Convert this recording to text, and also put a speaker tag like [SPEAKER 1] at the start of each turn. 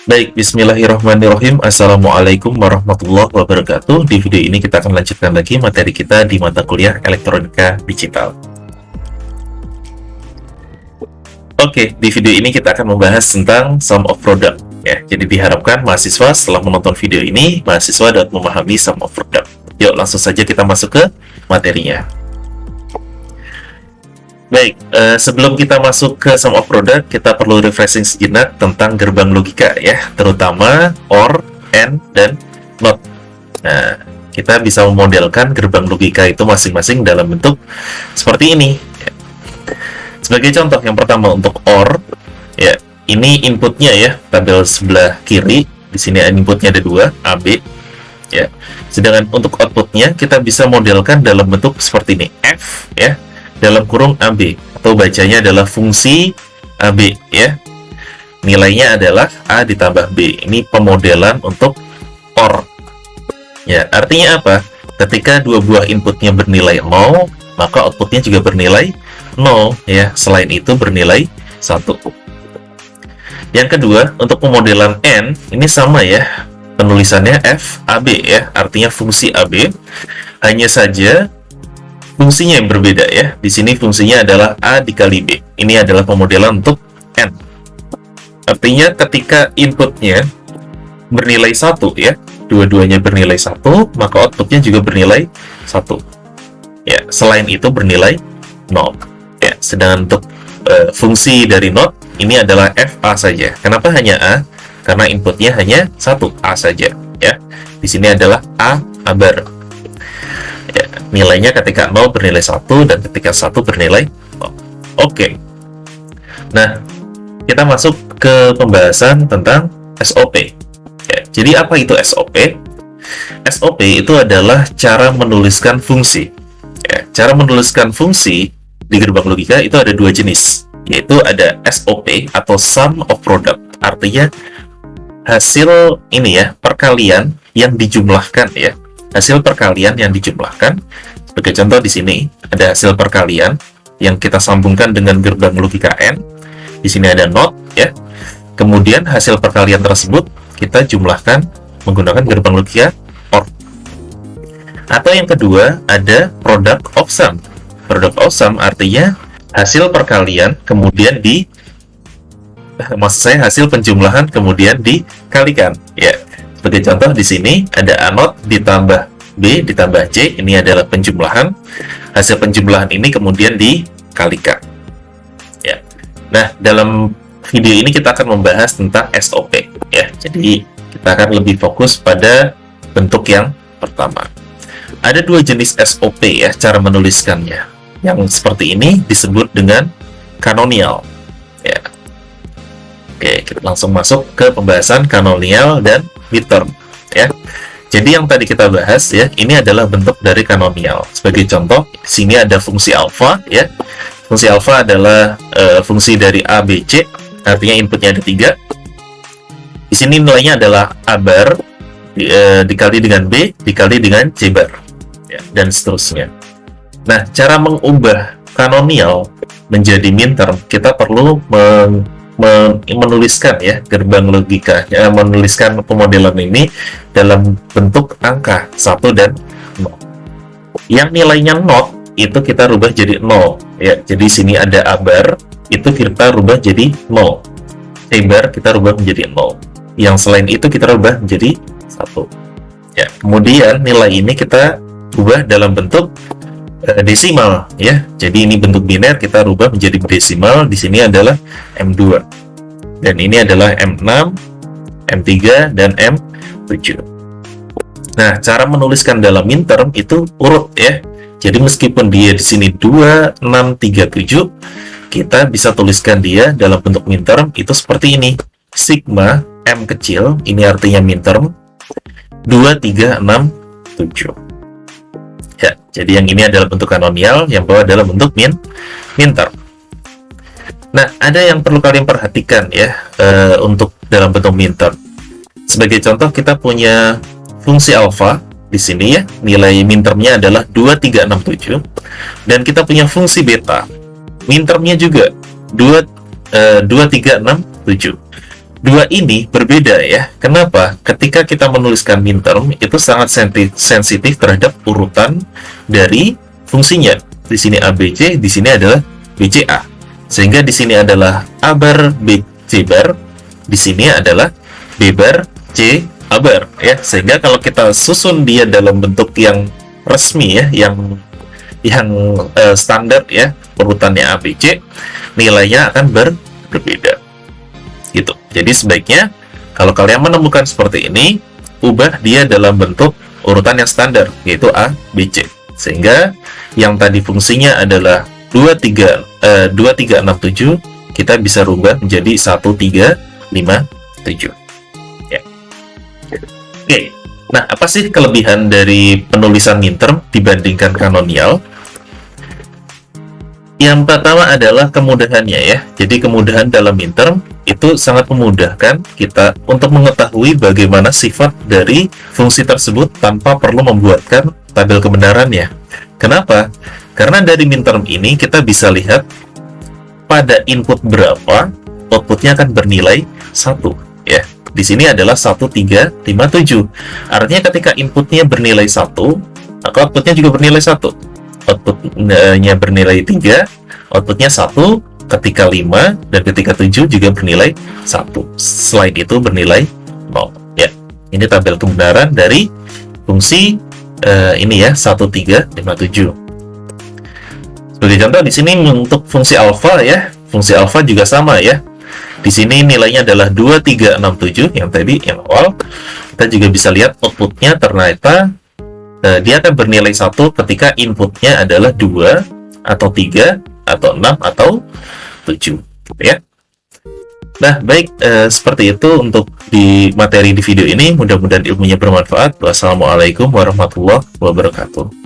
[SPEAKER 1] Baik, bismillahirrahmanirrahim. Assalamualaikum warahmatullahi wabarakatuh. Di video ini kita akan lanjutkan lagi materi kita di mata kuliah Elektronika Digital. Oke, di video ini kita akan membahas tentang sum of product. Ya, jadi diharapkan mahasiswa setelah menonton video ini, mahasiswa dapat memahami sum of product. Yuk, langsung saja kita masuk ke materinya. Baik, sebelum kita masuk ke sum of product, kita perlu refreshing sejenak tentang gerbang logika ya, terutama OR, AND, dan NOT. Nah, kita bisa memodelkan gerbang logika itu masing-masing dalam bentuk seperti ini. Sebagai contoh, yang pertama untuk OR, ya, ini inputnya ya, tabel sebelah kiri, di sini inputnya ada dua, AB, ya. Sedangkan untuk outputnya kita bisa modelkan dalam bentuk seperti ini, F, ya, dalam kurung AB, atau bacanya adalah fungsi AB ya. Nilainya adalah A ditambah B. Ini pemodelan untuk OR. Ya, artinya apa? Ketika dua buah inputnya bernilai 0, maka outputnya juga bernilai 0 ya. Selain itu bernilai 1. Yang kedua, untuk pemodelan AND, ini sama ya. Penulisannya F AB ya, artinya fungsi AB. Hanya saja fungsinya yang berbeda ya. Di sini fungsinya adalah A dikali B. Ini adalah pemodelan untuk N. Artinya ketika inputnya bernilai 1 ya, dua-duanya bernilai 1, maka outputnya juga bernilai 1. Ya, selain itu bernilai 0. Ya, sedangkan untuk fungsi dari NOT ini adalah FA saja. Kenapa hanya A? Karena inputnya hanya 1 A saja ya. Di sini adalah A bar. Ya, nilainya ketika 0 bernilai 1 dan ketika 1 bernilai 0. Oke. Nah, kita masuk ke pembahasan tentang SOP. Ya, jadi apa itu SOP? SOP itu adalah cara menuliskan fungsi. Ya, cara menuliskan fungsi di gerbang logika itu ada dua jenis, yaitu ada SOP atau sum of product. Artinya hasil ini ya, perkalian yang dijumlahkan ya. Hasil perkalian yang dijumlahkan. Sebagai contoh di sini ada hasil perkalian yang kita sambungkan dengan gerbang logika AND. Di sini ada NOT ya. Kemudian hasil perkalian tersebut kita jumlahkan menggunakan gerbang logika OR. Atau yang kedua ada product of sum. Product of sum artinya hasil perkalian kemudian hasil penjumlahan kemudian dikalikan ya. Sebagai contoh di sini ada A0 ditambah B ditambah C, ini adalah penjumlahan. Hasil penjumlahan ini kemudian dikalikan. Ya. Nah, dalam video ini kita akan membahas tentang SOP ya. Jadi kita akan lebih fokus pada bentuk yang pertama. Ada dua jenis SOP ya, cara menuliskannya. Yang seperti ini disebut dengan kanonial. Ya. Oke, kita langsung masuk ke pembahasan kanonial dan midterm ya. Jadi yang tadi kita bahas ya, ini adalah bentuk dari kanonial. Sebagai contoh, di sini ada fungsi alpha ya. Fungsi alpha adalah fungsi dari A, B, C, artinya inputnya ada 3. Di sini nilainya adalah A bar dikali dengan B dikali dengan C bar ya, dan seterusnya. Nah, cara mengubah kanonial menjadi minterm, kita perlu menuliskan ya gerbang logika, menuliskan pemodelan ini dalam bentuk angka 1 dan 0. Yang nilainya NOT itu kita rubah jadi 0 ya. Jadi sini ada A bar, itu kita rubah jadi 0. C bar kita rubah menjadi 0. Yang selain itu kita rubah menjadi 1. Ya, kemudian nilai ini kita ubah dalam bentuk desimal ya. Jadi ini bentuk biner kita rubah menjadi desimal. Di sini adalah M2. Dan ini adalah M6, M3, dan M7. Nah, cara menuliskan dalam minterm itu urut ya. Jadi meskipun dia di sini 2, 6, 3, 7, kita bisa tuliskan dia dalam bentuk minterm itu seperti ini. Sigma M kecil, ini artinya minterm, 2, 3, 6, 7. Ya, jadi yang ini adalah bentuk kanonial, yang bawah adalah bentuk minterm. Nah, ada yang perlu kalian perhatikan ya untuk dalam bentuk minterm. Sebagai contoh, kita punya fungsi alpha di sini ya, nilai mintermnya adalah 2, 3, 6, 7. Dan kita punya fungsi beta, mintermnya juga 2, 3, 6, 7. dua ini berbeda ya. Kenapa? Ketika kita menuliskan minterm itu sangat sensitif terhadap urutan dari fungsinya. Di sini ABC, di sini adalah BCA. Sehingga di sini adalah A bar BC bar, di sini adalah B bar C A bar ya. Sehingga kalau kita susun dia dalam bentuk yang resmi ya, yang standar ya, urutannya ABC, nilainya akan berbeda gitu. Jadi sebaiknya kalau kalian menemukan seperti ini, ubah dia dalam bentuk urutan yang standar, yaitu A, B, C. Sehingga yang tadi fungsinya adalah 2367, kita bisa rubah menjadi 1357 ya. Oke. Nah, apa sih kelebihan dari penulisan minterm dibandingkan kanonial? Yang pertama adalah kemudahannya ya. Jadi kemudahan dalam minterm itu sangat memudahkan kita untuk mengetahui bagaimana sifat dari fungsi tersebut tanpa perlu membuatkan tabel kebenarannya. Kenapa? Karena dari minterm ini kita bisa lihat pada input berapa, outputnya akan bernilai 1 ya. Di sini adalah 1357. Artinya ketika inputnya bernilai 1, maka outputnya juga bernilai 1. Outputnya bernilai 3, outputnya 1, ketika 5, dan ketika 7 juga bernilai 1. Selain itu bernilai 0. Ya. Ini tabel kebenaran dari fungsi ini ya, 1357. Sebagai contoh di sini untuk fungsi alfa ya. Fungsi alfa juga sama ya. Di sini nilainya adalah 2367 yang tadi yang awal. Kita juga bisa lihat outputnya ternyata dia akan bernilai 1 ketika inputnya adalah 2 atau 3 atau 6 atau 7 ya. Nah, baik, seperti itu untuk di materi di video ini. Mudah-mudahan ilmunya bermanfaat. Wassalamualaikum warahmatullahi wabarakatuh.